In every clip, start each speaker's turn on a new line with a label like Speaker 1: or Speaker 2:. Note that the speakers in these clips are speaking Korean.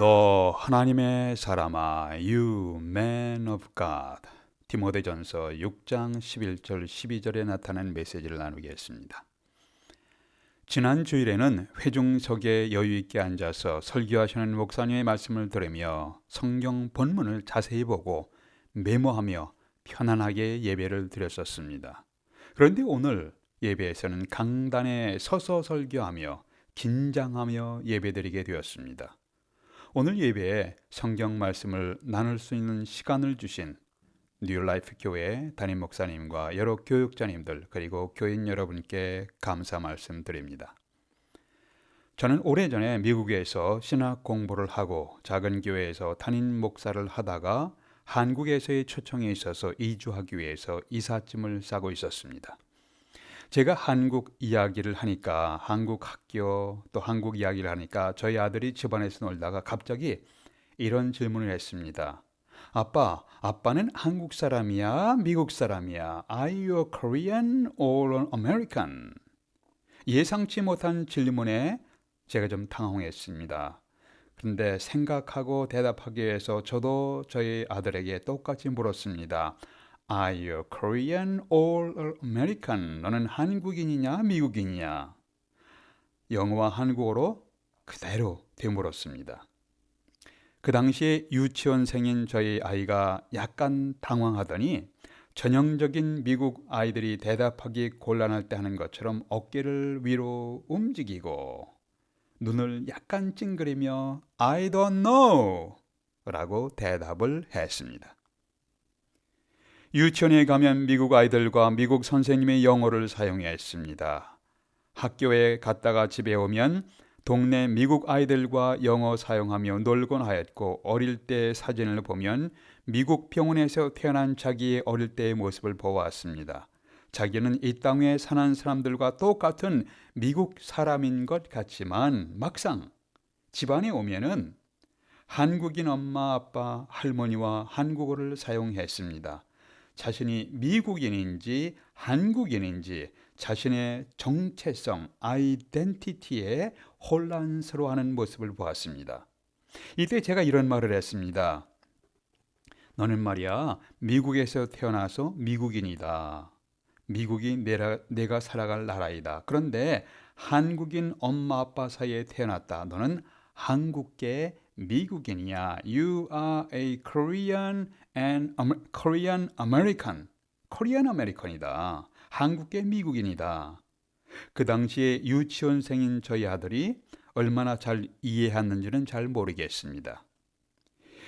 Speaker 1: 너 하나님의 사람아, you man of God. 디모데전서 6장 11절 12절에 나타난 메시지를 나누겠습니다. 지난 주일에는 회중석에 여유 있게 앉아서 설교하시는 목사님의 말씀을 들으며 성경 본문을 자세히 보고 메모하며 편안하게 예배를 드렸었습니다. 그런데 오늘 예배에서는 강단에 서서 설교하며 긴장하며 예배드리게 되었습니다. 오늘 예배에 성경 말씀을 나눌 수 있는 시간을 주신 뉴라이프 교회 담임 목사님과 여러 교육자님들 그리고 교인 여러분께 감사 말씀드립니다. 저는 오래전에 미국에서 신학 공부를 하고 작은 교회에서 담임 목사를 하다가 한국에서의 초청이 있어서 이주하기 위해서 이삿짐을 싸고 있었습니다. 제가 한국 이야기를 하니까 한국 학교 또 한국 이야기를 하니까 저희 아들이 집안에서 놀다가 갑자기 이런 질문을 했습니다. 아빠는 한국 사람이야? 미국 사람이야? Are you a Korean or an American? 예상치 못한 질문에 제가 좀 당황했습니다. 그런데 생각하고 대답하기 위해서 저도 저희 아들에게 똑같이 물었습니다. Are you Korean or American? 너는 한국인이냐 미국인이냐? 영어와 한국어로 그대로 되물었습니다. 그 당시에 유치원생인 저희 아이가 약간 당황하더니 전형적인 미국 아이들이 대답하기 곤란할 때 하는 것처럼 어깨를 위로 움직이고 눈을 약간 찡그리며 I don't know 라고 대답을 했습니다. 유치원에 가면 미국 아이들과 미국 선생님의 영어를 사용했습니다. 학교에 갔다가 집에 오면 동네 미국 아이들과 영어 사용하며 놀곤 하였고 어릴 때 사진을 보면 미국 병원에서 태어난 자기의 어릴 때의 모습을 보았습니다. 자기는 이 땅에 사는 사람들과 똑같은 미국 사람인 것 같지만 막상 집안에 오면은 한국인 엄마, 아빠, 할머니와 한국어를 사용했습니다. 자신이 미국인인지 한국인인지 자신의 정체성, 아이덴티티에 혼란스러워하는 모습을 보았습니다. 이때 제가 이런 말을 했습니다. 너는 말이야 미국에서 태어나서 미국인이다. 미국이 내가 살아갈 나라이다. 그런데 한국인 엄마 아빠 사이에 태어났다. 너는 한국계 미국인이야. You are a Korean American. Korean American이다. 한국계 미국인이다. 그 당시에 유치원생인 저희 아들이 얼마나 잘 이해했는지는 잘 모르겠습니다.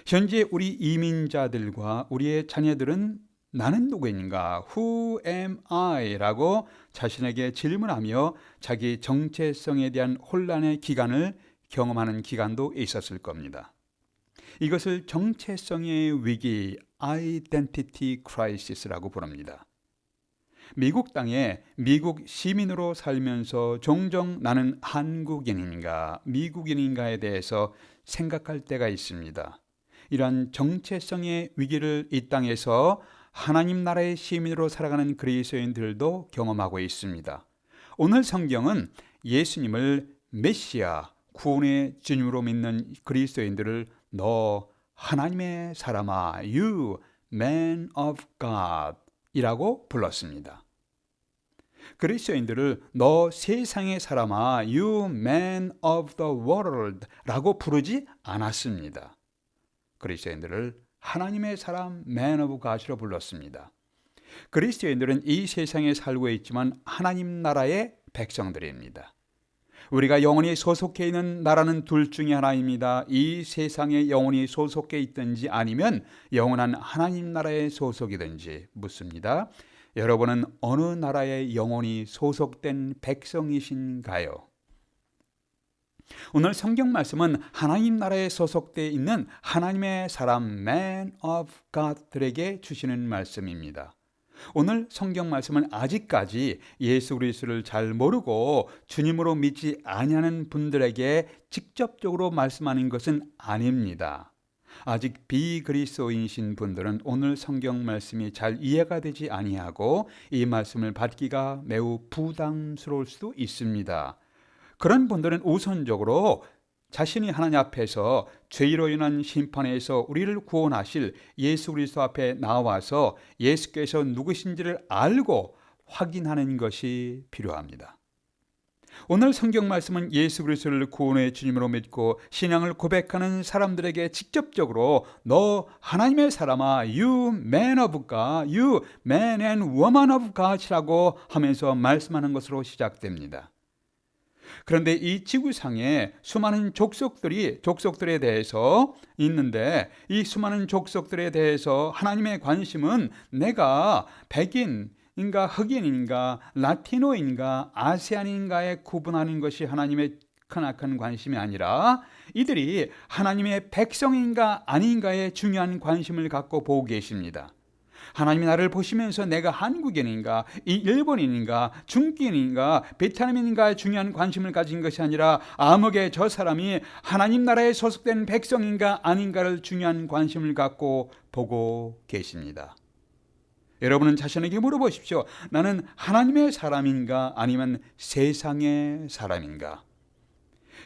Speaker 1: 현재 우리 이민자들과 우리의 자녀들은 나는 누구인가? Who am I? 라고 자신에게 질문하며 자기 정체성에 대한 혼란의 기간을 경험하는 기간도 있었을 겁니다. 이것을 정체성의 위기, Identity Crisis라고 부릅니다. 미국 땅에 미국 시민으로 살면서 종종 나는 한국인인가, 미국인인가에 대해서 생각할 때가 있습니다. 이러한 정체성의 위기를 이 땅에서 하나님 나라의 시민으로 살아가는 그리스도인들도 경험하고 있습니다. 오늘 성경은 예수님을 메시아, 구원의 주님으로 믿는 그리스도인들을 너 하나님의 사람아, you man of God 이라고 불렀습니다. 그리스도인들을 너 세상의 사람아, you man of the world 라고 부르지 않았습니다. 그리스도인들을 하나님의 사람 man of God으로 불렀습니다. 그리스도인들은 이 세상에 살고 있지만 하나님 나라의 백성들입니다. 우리가 영원히 소속해 있는 나라는 둘 중에 하나입니다. 이 세상에 영원히 소속해 있든지 아니면 영원한 하나님 나라에 소속이든지 묻습니다. 여러분은 어느 나라에 영원히 소속된 백성이신가요? 오늘 성경 말씀은 하나님 나라에 소속되어 있는 하나님의 사람 man of God들에게 주시는 말씀입니다. 오늘 성경 말씀은 아직까지 예수 그리스도를 잘 모르고 주님으로 믿지 아니하는 분들에게 직접적으로 말씀하는 것은 아닙니다. 아직 비그리스도인이신 분들은 오늘 성경 말씀이 잘 이해가 되지 아니하고 이 말씀을 받기가 매우 부담스러울 수도 있습니다. 그런 분들은 우선적으로 자신이 하나님 앞에서 죄로 인한 심판에서 우리를 구원하실 예수 그리스도 앞에 나와서 예수께서 누구신지를 알고 확인하는 것이 필요합니다. 오늘 성경 말씀은 예수 그리스도를 구원의 주님으로 믿고 신앙을 고백하는 사람들에게 직접적으로 너 하나님의 사람아, you man of God, you man and woman of God이라고 하면서 말씀하는 것으로 시작됩니다. 그런데 이 지구상에 수많은 족속들에 대해서 있는데, 이 수많은 족속들에 대해서 하나님의 관심은 내가 백인인가 흑인인가 라티노인가 아시안인가에 구분하는 것이 하나님의 크나큰 관심이 아니라 이들이 하나님의 백성인가 아닌가에 중요한 관심을 갖고 보고 계십니다. 하나님이 나를 보시면서 내가 한국인인가, 일본인인가, 중국인인가, 베트남인인가에 중요한 관심을 가진 것이 아니라 암흑의 저 사람이 하나님 나라에 소속된 백성인가 아닌가를 중요한 관심을 갖고 보고 계십니다. 여러분은 자신에게 물어보십시오. 나는 하나님의 사람인가 아니면 세상의 사람인가?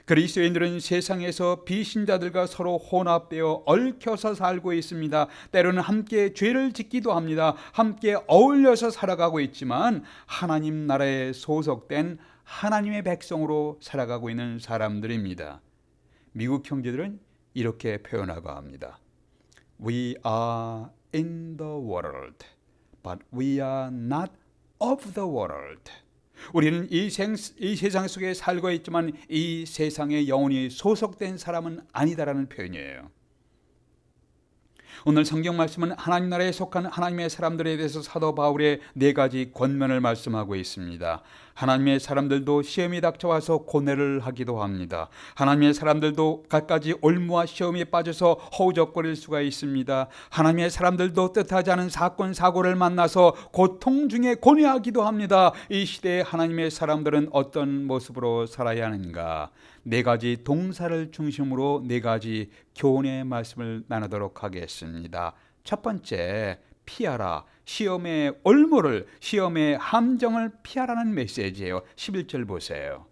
Speaker 1: 그리스도인들은 세상에서 비신자들과 서로 혼합되어 얽혀서 살고 있습니다. 때로는 함께 죄를 짓기도 합니다. 함께 어울려서 살아가고 있지만 하나님 나라에 소속된 하나님의 백성으로 살아가고 있는 사람들입니다. 미국 형제들은 이렇게 표현하고 합니다. We are in the world, but we are not of the world. 우리는 이 세상 속에 살고 있지만 이 세상에 영원히 소속된 사람은 아니다라는 표현이에요. 오늘 성경 말씀은 하나님 나라에 속한 하나님의 사람들에 대해서 사도 바울의 4가지 권면을 말씀하고 있습니다. 하나님의 사람들도 시험이 닥쳐와서 고뇌를 하기도 합니다. 하나님의 사람들도 갖가지 올무와 시험에 빠져서 허우적거릴 수가 있습니다. 하나님의 사람들도 뜻하지 않은 사건 사고를 만나서 고통 중에 고뇌하기도 합니다. 이 시대에 하나님의 사람들은 어떤 모습으로 살아야 하는가? 4가지 동사를 중심으로 4가지 교훈의 말씀을 나누도록 하겠습니다. 첫 번째, 피하라. 시험의 올무를, 시험의 함정을 피하라는 메시지예요. 11절 보세요.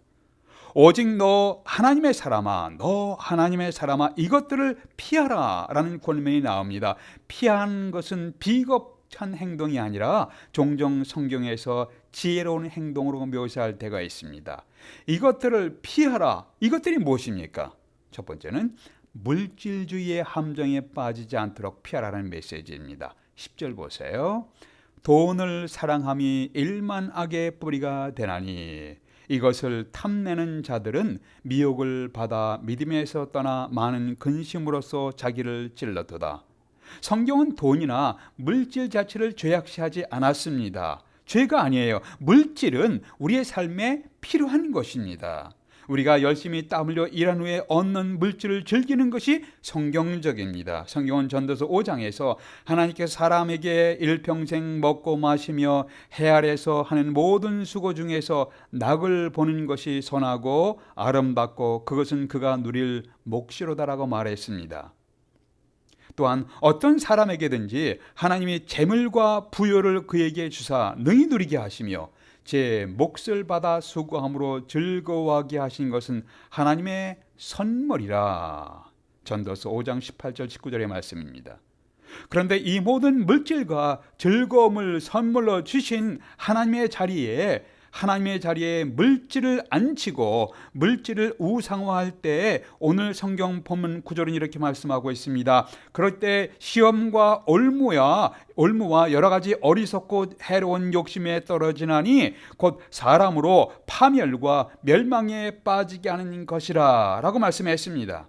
Speaker 1: 오직 너 하나님의 사람아, 너 하나님의 사람아, 이것들을 피하라 라는 권면이 나옵니다. 피하는 것은 비겁한 행동이 아니라 종종 성경에서 지혜로운 행동으로 묘사할 때가 있습니다. 이것들을 피하라. 이것들이 무엇입니까? 첫 번째는 물질주의의 함정에 빠지지 않도록 피하라는 메시지입니다. 10절 보세요. 돈을 사랑함이 일만 악의 뿌리가 되나니 이것을 탐내는 자들은 미혹을 받아 믿음에서 떠나 많은 근심으로써 자기를 찔렀도다. 성경은 돈이나 물질 자체를 죄악시하지 않았습니다. 죄가 아니에요. 물질은 우리의 삶에 필요한 것입니다. 우리가 열심히 땀 흘려 일한 후에 얻는 물질을 즐기는 것이 성경적입니다. 성경은 전도서 5장에서 하나님께서 사람에게 일평생 먹고 마시며 해 아래서 하는 모든 수고 중에서 낙을 보는 것이 선하고 아름답고 그것은 그가 누릴 몫이로다라고 말했습니다. 또한 어떤 사람에게든지 하나님이 재물과 부요를 그에게 주사 능히 누리게 하시며 제 몫을 받아 수고함으로 즐거워하게 하신 것은 하나님의 선물이라. 전도서 5장 18절 19절의 말씀입니다. 그런데 이 모든 물질과 즐거움을 선물로 주신 하나님의 자리에 물질을 안치고 물질을 우상화할 때 오늘 성경 본문 구절은 이렇게 말씀하고 있습니다. 그럴 때 시험과 올무와 여러 가지 어리석고 해로운 욕심에 떨어지나니 곧 사람으로 파멸과 멸망에 빠지게 하는 것이라 라고 말씀했습니다.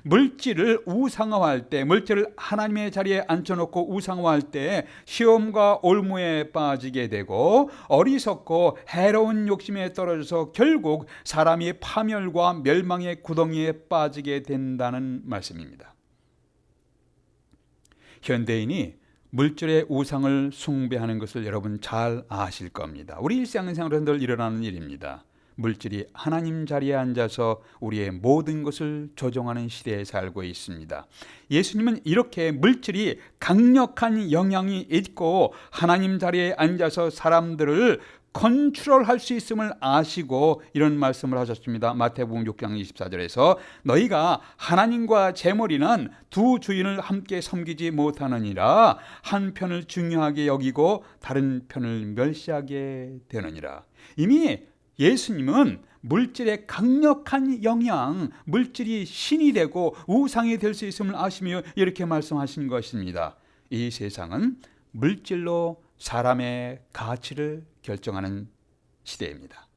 Speaker 1: 물질을 우상화할 때, 물질을 하나님의 자리에 앉혀놓고 우상화할 때 시험과 올무에 빠지게 되고 어리석고 해로운 욕심에 떨어져서 결국 사람이 파멸과 멸망의 구덩이에 빠지게 된다는 말씀입니다. 현대인이 물질의 우상을 숭배하는 것을 여러분 잘 아실 겁니다. 우리 일상생활에서 늘 일어나는 일입니다. 물질이 하나님 자리에 앉아서 우리의 모든 것을 조종하는 시대에 살고 있습니다. 예수님은 이렇게 물질이 강력한 영향이 있고 하나님 자리에 앉아서 사람들을 컨트롤할 수 있음을 아시고 이런 말씀을 하셨습니다. 마태복음 6장 24절에서 너희가 하나님과 재물이는 두 주인을 함께 섬기지 못하느니라. 한 편을 중요하게 여기고 다른 편을 멸시하게 되느니라. 이미 예수님은 물질의 강력한 영향, 물질이 신이 되고 우상이 될 수 있음을 아시며 이렇게 말씀하신 것입니다. 이 세상은 물질로 사람의 가치를 결정하는 시대입니다.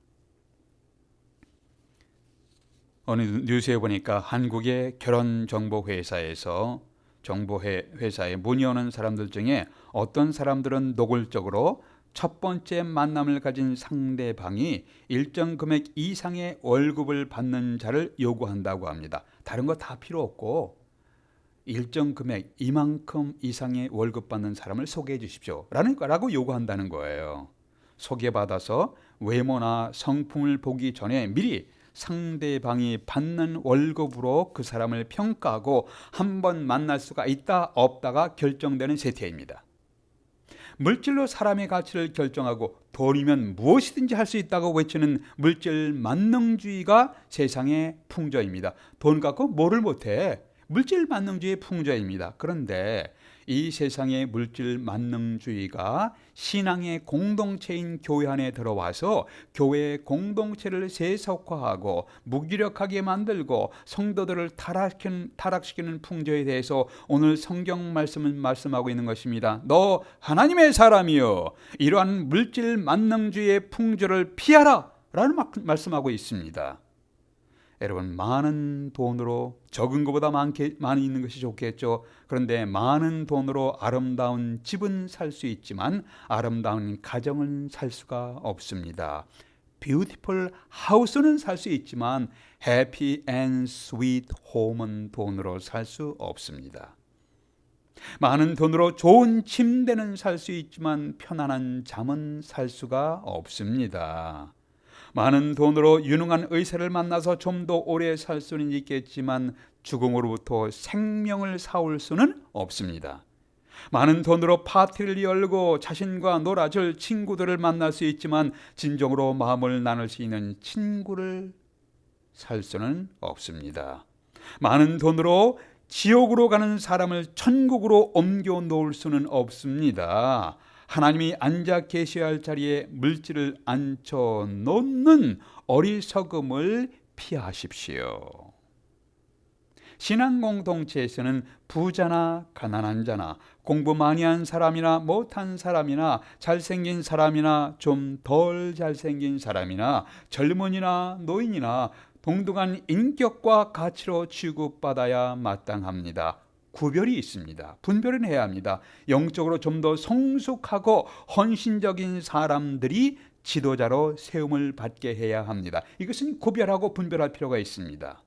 Speaker 1: 어느 뉴스에 보니까 한국의 결혼정보회사에서 정보회사에 문의오는 사람들 중에 어떤 사람들은 노골적으로 첫 번째 만남을 가진 상대방이 일정 금액 이상의 월급을 받는 자를 요구한다고 합니다. 다른 거 다 필요 없고 일정 금액 이만큼 이상의 월급 받는 사람을 소개해 주십시오 라고 요구한다는 거예요. 소개받아서 외모나 성품을 보기 전에 미리 상대방이 받는 월급으로 그 사람을 평가하고 한번 만날 수가 있다 없다가 결정되는 세태입니다. 물질로 사람의 가치를 결정하고 돈이면 무엇이든지 할 수 있다고 외치는 물질 만능주의가 세상의 풍조입니다. 돈 갖고 뭐를 못해? 물질 만능주의의 풍조입니다. 그런데 이 세상의 물질 만능주의가 신앙의 공동체인 교회 안에 들어와서 교회의 공동체를 세속화하고 무기력하게 만들고 성도들을 타락시키는 풍조에 대해서 오늘 성경 말씀은 말씀하고 있는 것입니다. 너 하나님의 사람이여, 이러한 물질 만능주의의 풍조를 피하라 라는 말씀하고 있습니다. 여러분, 많은 돈으로 적은 것보다 많이 있는 것이 좋겠죠. 그런데 많은 돈으로 아름다운 집은 살 수 있지만 아름다운 가정은 살 수가 없습니다. 뷰티풀 하우스는 살 수 있지만 해피 앤 스윗 홈은 돈으로 살 수 없습니다. 많은 돈으로 좋은 침대는 살 수 있지만 편안한 잠은 살 수가 없습니다. 많은 돈으로 유능한 의사를 만나서 좀 더 오래 살 수는 있겠지만 죽음으로부터 생명을 사올 수는 없습니다. 많은 돈으로 파티를 열고 자신과 놀아줄 친구들을 만날 수 있지만 진정으로 마음을 나눌 수 있는 친구를 살 수는 없습니다. 많은 돈으로 지옥으로 가는 사람을 천국으로 옮겨 놓을 수는 없습니다. 하나님이 앉아 계셔야 할 자리에 물질을 앉혀 놓는 어리석음을 피하십시오. 신앙 공동체에서는 부자나 가난한 자나 공부 많이 한 사람이나 못한 사람이나 잘생긴 사람이나 좀 덜 잘생긴 사람이나 젊은이나 노인이나 동등한 인격과 가치로 취급받아야 마땅합니다. 구별이 있습니다. 분별은 해야 합니다. 영적으로 좀 더 성숙하고 헌신적인 사람들이 지도자로 세움을 받게 해야 합니다. 이것은 구별하고 분별할 필요가 있습니다.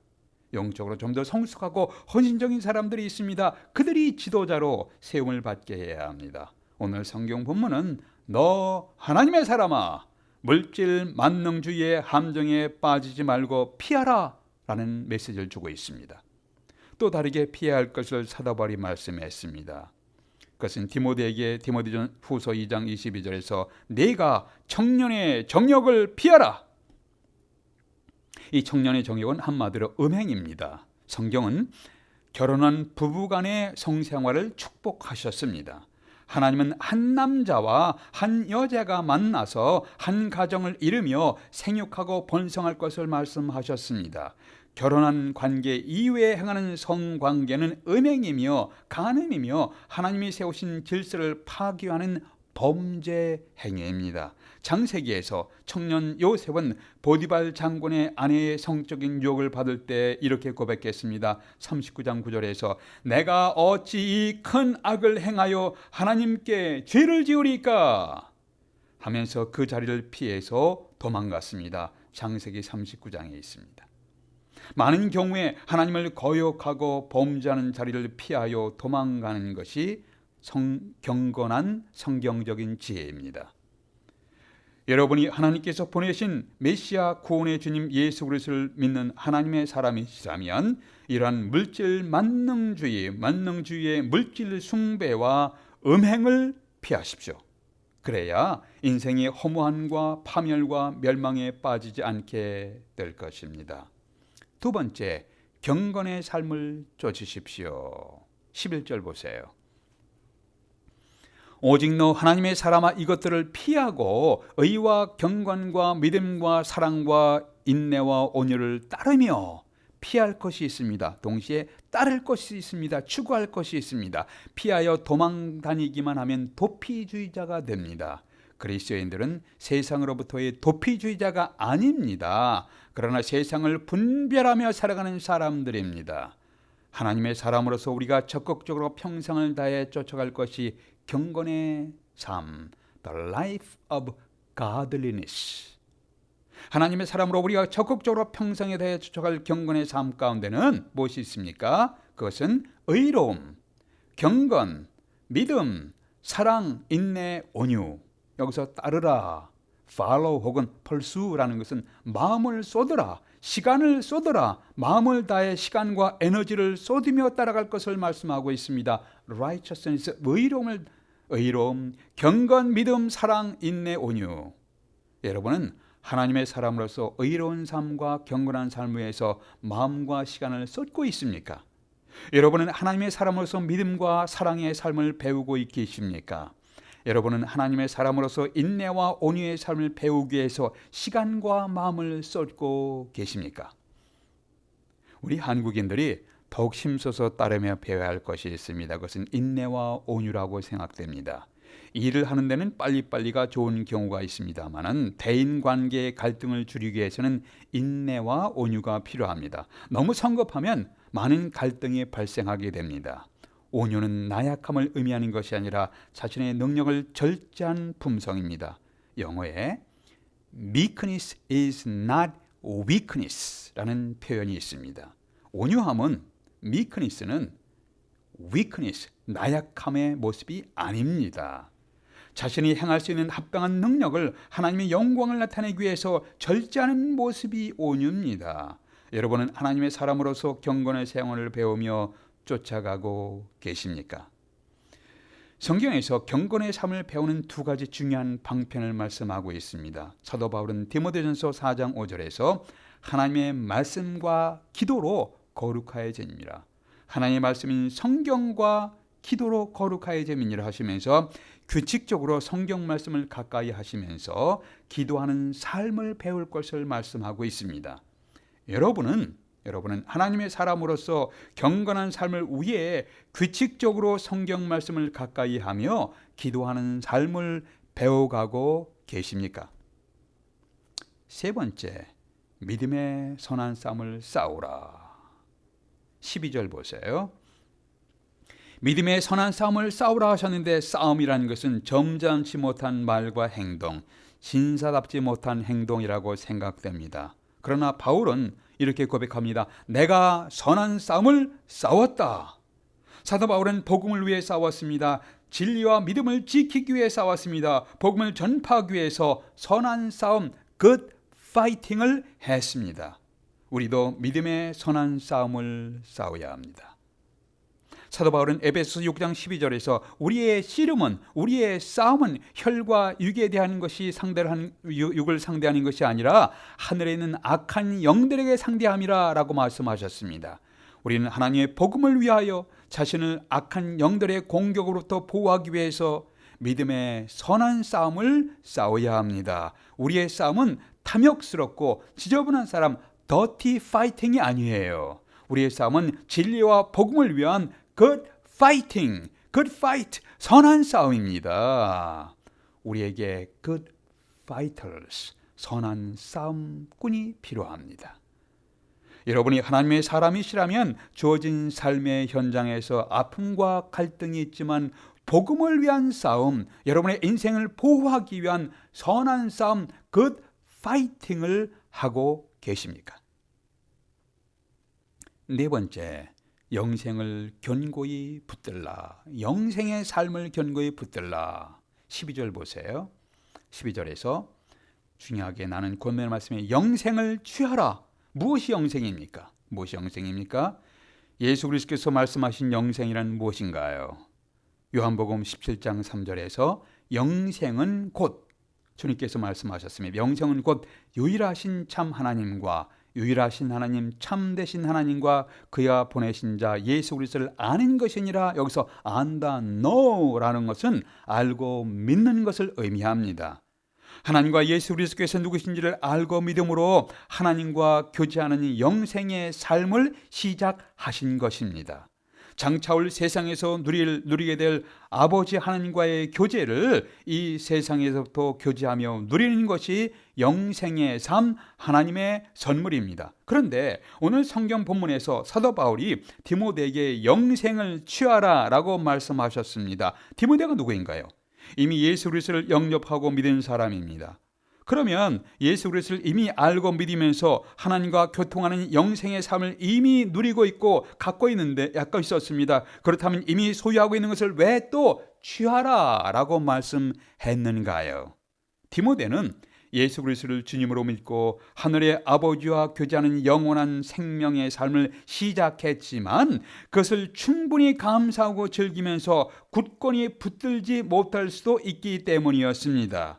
Speaker 1: 영적으로 좀 더 성숙하고 헌신적인 사람들이 있습니다. 그들이 지도자로 세움을 받게 해야 합니다. 오늘 성경 본문은 너 하나님의 사람아, 물질 만능주의의 함정에 빠지지 말고 피하라 라는 메시지를 주고 있습니다. 또 다르게 피해야 할 것을 사도 바울이 말씀했습니다. 그것은 디모데에게 디모데전 후서 2장 22절에서 네가 청년의 정욕을 피하라. 이 청년의 정욕은 한마디로 음행입니다. 성경은 결혼한 부부간의 성생활을 축복하셨습니다. 하나님은 한 남자와 한 여자가 만나서 한 가정을 이루며 생육하고 번성할 것을 말씀하셨습니다. 결혼한 관계 이외에 행하는 성관계는 음행이며 간음이며 하나님이 세우신 질서를 파괴하는 범죄 행위입니다. 창세기에서 청년 요셉은 보디발 장군의 아내의 성적인 유혹을 받을 때 이렇게 고백했습니다. 39장 9절에서 내가 어찌 이 큰 악을 행하여 하나님께 죄를 지으리까 하면서 그 자리를 피해서 도망갔습니다. 창세기 39장에 있습니다. 많은 경우에 하나님을 거역하고 범죄하는 자리를 피하여 도망가는 것이 경건한 성경적인 지혜입니다. 여러분이 하나님께서 보내신 메시아 구원의 주님 예수 그리스도를 믿는 하나님의 사람이시라면 이러한 물질 만능주의의 물질 숭배와 음행을 피하십시오. 그래야 인생이 허무함과 파멸과 멸망에 빠지지 않게 될 것입니다. 두 번째, 경건의 삶을 쫓으십시오. 11절 보세요. 오직 너 하나님의 사람아 이것들을 피하고 의와 경건과 믿음과 사랑과 인내와 온유를 따르며 피할 것이 있습니다. 동시에 따를 것이 있습니다. 추구할 것이 있습니다. 피하여 도망 다니기만 하면 도피주의자가 됩니다. 그리스도인들은 세상으로부터의 도피주의자가 아닙니다. 그러나 세상을 분별하며 살아가는 사람들입니다. 하나님의 사람으로서 우리가 적극적으로 평생을 다해 쫓아갈 것이 경건의 삶, the life of godliness. 하나님의 사람으로 우리가 적극적으로 평생에 대해 쫓아갈 경건의 삶 가운데는 무엇이 있습니까? 그것은 의로움, 경건, 믿음, 사랑, 인내, 온유. 여기서 따르라, follow 혹은 pursue라는 것은 마음을 쏟으라, 시간을 쏟으라, 마음을 다해 시간과 에너지를 쏟으며 따라갈 것을 말씀하고 있습니다. righteousness, 의로움, 경건, 믿음, 사랑, 인내, 온유. 여러분은 하나님의 사람으로서 의로운 삶과 경건한 삶을 위해서 마음과 시간을 쏟고 있습니까? 여러분은 하나님의 사람으로서 믿음과 사랑의 삶을 배우고 계십니까? 여러분은 하나님의 사람으로서 인내와 온유의 삶을 배우기 위해서 시간과 마음을 쏟고 계십니까? 우리 한국인들이 더욱 힘써서 따르며 배워야 할 것이 있습니다. 그것은 인내와 온유라고 생각됩니다. 일을 하는 데는 빨리빨리가 좋은 경우가 있습니다만 대인관계의 갈등을 줄이기 위해서는 인내와 온유가 필요합니다. 너무 성급하면 많은 갈등이 발생하게 됩니다. 온유는 나약함을 의미하는 것이 아니라 자신의 능력을 절제한 품성입니다. 영어에 meekness is not weakness라는 표현이 있습니다. 온유함은 meekness는 weakness, 나약함의 모습이 아닙니다. 자신이 행할 수 있는 합당한 능력을 하나님의 영광을 나타내기 위해서 절제하는 모습이 온유입니다. 여러분은 하나님의 사람으로서 경건의 생활을 배우며 쫓아가고 계십니까? 성경에서 경건의 삶을 배우는 두 가지 중요한 방편을 말씀하고 있습니다. 사도 바울은 디모데전서 4장 5절에서 하나님의 말씀과 기도로 거룩하여짐이라, 하나님의 말씀인 성경과 기도로 거룩하여짐이라 하시면서 규칙적으로 성경 말씀을 가까이 하시면서 기도하는 삶을 배울 것을 말씀하고 있습니다. 여러분은 하나님의 사람으로서 경건한 삶을 위해 규칙적으로 성경 말씀을 가까이 하며 기도하는 삶을 배워가고 계십니까? 세 번째, 믿음의 선한 싸움을 싸우라. 12절 보세요. 믿음의 선한 싸움을 싸우라 하셨는데 싸움이라는 것은 점잖지 못한 말과 행동, 신사답지 못한 행동이라고 생각됩니다. 그러나 바울은 이렇게 고백합니다. 내가 선한 싸움을 싸웠다. 사도 바울은 복음을 위해 싸웠습니다. 진리와 믿음을 지키기 위해 싸웠습니다. 복음을 전파하기 위해서 선한 싸움, good fighting을 했습니다. 우리도 믿음의 선한 싸움을 싸워야 합니다. 사도 바울은 에베소서 6장 12절에서 우리의 씨름은, 우리의 싸움은 혈과 육에 대한 것이 육을 상대하는 것이 아니라 하늘에 있는 악한 영들에게 상대함이라 라고 말씀하셨습니다. 우리는 하나님의 복음을 위하여 자신을 악한 영들의 공격으로부터 보호하기 위해서 믿음의 선한 싸움을 싸워야 합니다. 우리의 싸움은 탐욕스럽고 지저분한 사람, 더티 파이팅이 아니에요. 우리의 싸움은 진리와 복음을 위한 good fighting, good fight, 선한 싸움입니다. 우리에게 good fighters, 선한 싸움꾼이 필요합니다. 여러분이 하나님의 사람이시라면 주어진 삶의 현장에서 아픔과 갈등이 있지만 복음을 위한 싸움, 여러분의 인생을 보호하기 위한 선한 싸움, good fighting을 하고 계십니까? 네 번째, 영생을 견고히 붙들라. 영생의 삶을 견고히 붙들라. 12절 보세요. 12절에서 중요하게 나는 권면의 말씀에 영생을 취하라. 무엇이 영생입니까? 무엇이 영생입니까? 예수 그리스도께서 말씀하신 영생이란 무엇인가요? 요한복음 17장 3절에서 영생은 곧, 주님께서 말씀하셨습니다. 영생은 곧 유일하신 참 하나님과 유일하신 하나님, 참되신 하나님과 그가 보내신 자 예수 그리스도를 아는 것이니라. 여기서 안다, know라는 것은 알고 믿는 것을 의미합니다. 하나님과 예수 그리스도께서 누구신지를 알고 믿음으로 하나님과 교제하는 영생의 삶을 시작하신 것입니다. 장차올 세상에서 누리게 될 아버지 하나님과의 교제를 이 세상에서부터 교제하며 누리는 것이 영생의 삶, 하나님의 선물입니다. 그런데 오늘 성경 본문에서 사도 바울이 디모데에게 영생을 취하라 라고 말씀하셨습니다. 디모데가 누구인가요? 이미 예수 그리스도를 영접하고 믿은 사람입니다. 그러면 예수 그리스도를 이미 알고 믿으면서 하나님과 교통하는 영생의 삶을 이미 누리고 있고 갖고 있었습니다. 그렇다면 이미 소유하고 있는 것을 왜 또 취하라 라고 말씀했는가요? 디모데는 예수 그리스도를 주님으로 믿고 하늘의 아버지와 교제하는 영원한 생명의 삶을 시작했지만 그것을 충분히 감사하고 즐기면서 굳건히 붙들지 못할 수도 있기 때문이었습니다.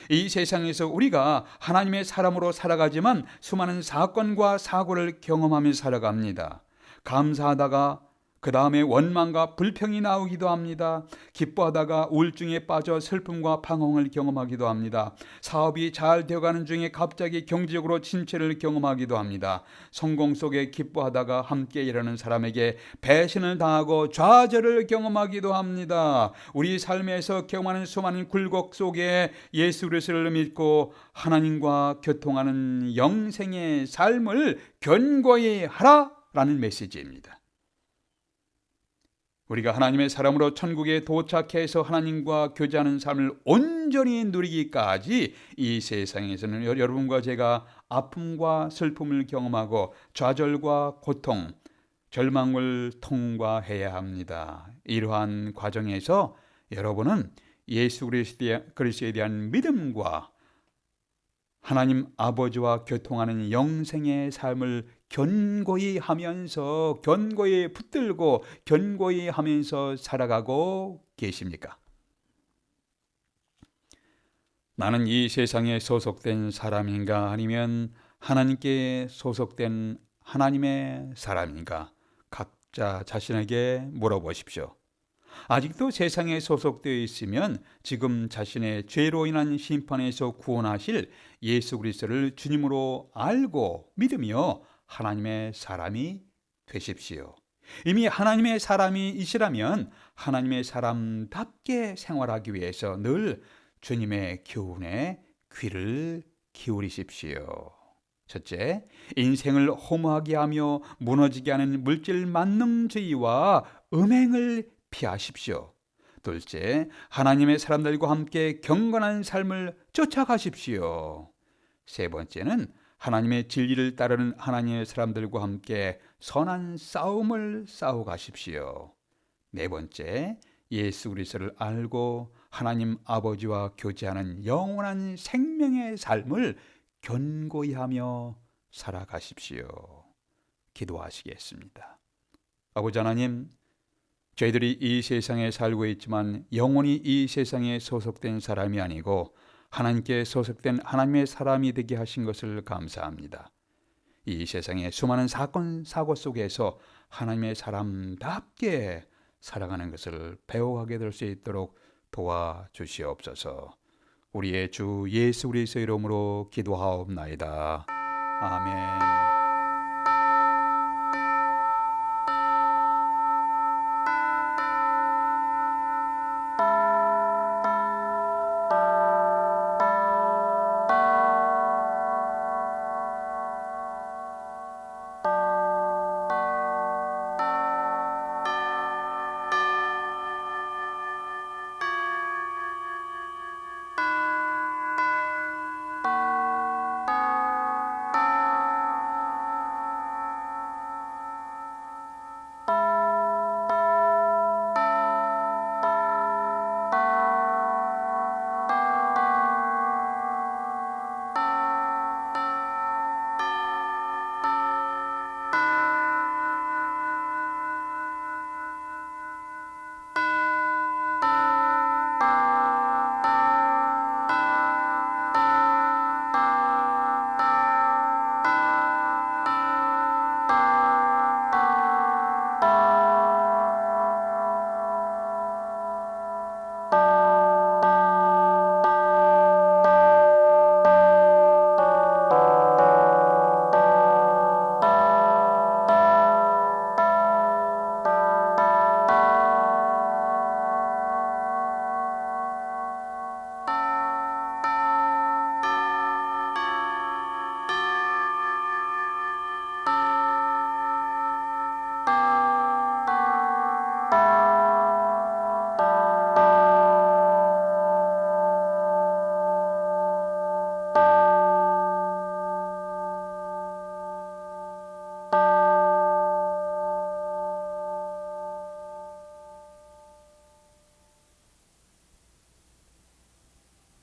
Speaker 1: 이 세상에서 우리가 하나님의 사람으로 살아가지만 수많은 사건과 사고를 경험하며 살아갑니다. 감사하다가 그 다음에 원망과 불평이 나오기도 합니다. 기뻐하다가 우울증에 빠져 슬픔과 방황을 경험하기도 합니다. 사업이 잘 되어가는 중에 갑자기 경제적으로 침체를 경험하기도 합니다. 성공 속에 기뻐하다가 함께 일하는 사람에게 배신을 당하고 좌절을 경험하기도 합니다. 우리 삶에서 경험하는 수많은 굴곡 속에 예수 그리스도를 믿고 하나님과 교통하는 영생의 삶을 견고히 하라라는 메시지입니다. 우리가 하나님의 사람으로 천국에 도착해서 하나님과 교제하는 삶을 온전히 누리기까지 이 세상에서는 여러분과 제가 아픔과 슬픔을 경험하고 좌절과 고통, 절망을 통과해야 합니다. 이러한 과정에서 여러분은 예수 그리스도에 대한 믿음과 하나님 아버지와 교통하는 영생의 삶을 견고히 하면서 견고히 붙들고 견고히 하면서 살아가고 계십니까? 나는 이 세상에 소속된 사람인가 아니면 하나님께 소속된 하나님의 사람인가? 각자 자신에게 물어보십시오. 아직도 세상에 소속되어 있으면 지금 자신의 죄로 인한 심판에서 구원하실 예수 그리스도를 주님으로 알고 믿으며 하나님의 사람이 되십시오. 이미 하나님의 사람이시라면 하나님의 사람답게 생활하기 위해서 늘 주님의 교훈에 귀를 기울이십시오. 첫째, 인생을 허무하게 하며 무너지게 하는 물질 만능주의와 음행을 피하십시오. 둘째, 하나님의 사람들과 함께 경건한 삶을 쫓아가십시오. 세 번째는 하나님의 진리를 따르는 하나님의 사람들과 함께 선한 싸움을 싸워가십시오. 네 번째, 예수 그리스도를 알고 하나님 아버지와 교제하는 영원한 생명의 삶을 견고히 하며 살아가십시오. 기도하시겠습니다. 아버지 하나님, 저희들이 이 세상에 살고 있지만 영원히 이 세상에 소속된 사람이 아니고 하나님께 소속된 하나님의 사람이 되게 하신 것을 감사합니다. 이 세상의 수많은 사건, 사고 속에서 하나님의 사람답게 살아가는 것을 배워가게 될 수 있도록 도와주시옵소서. 우리의 주 예수 그리스도의 이름으로 기도하옵나이다. 아멘.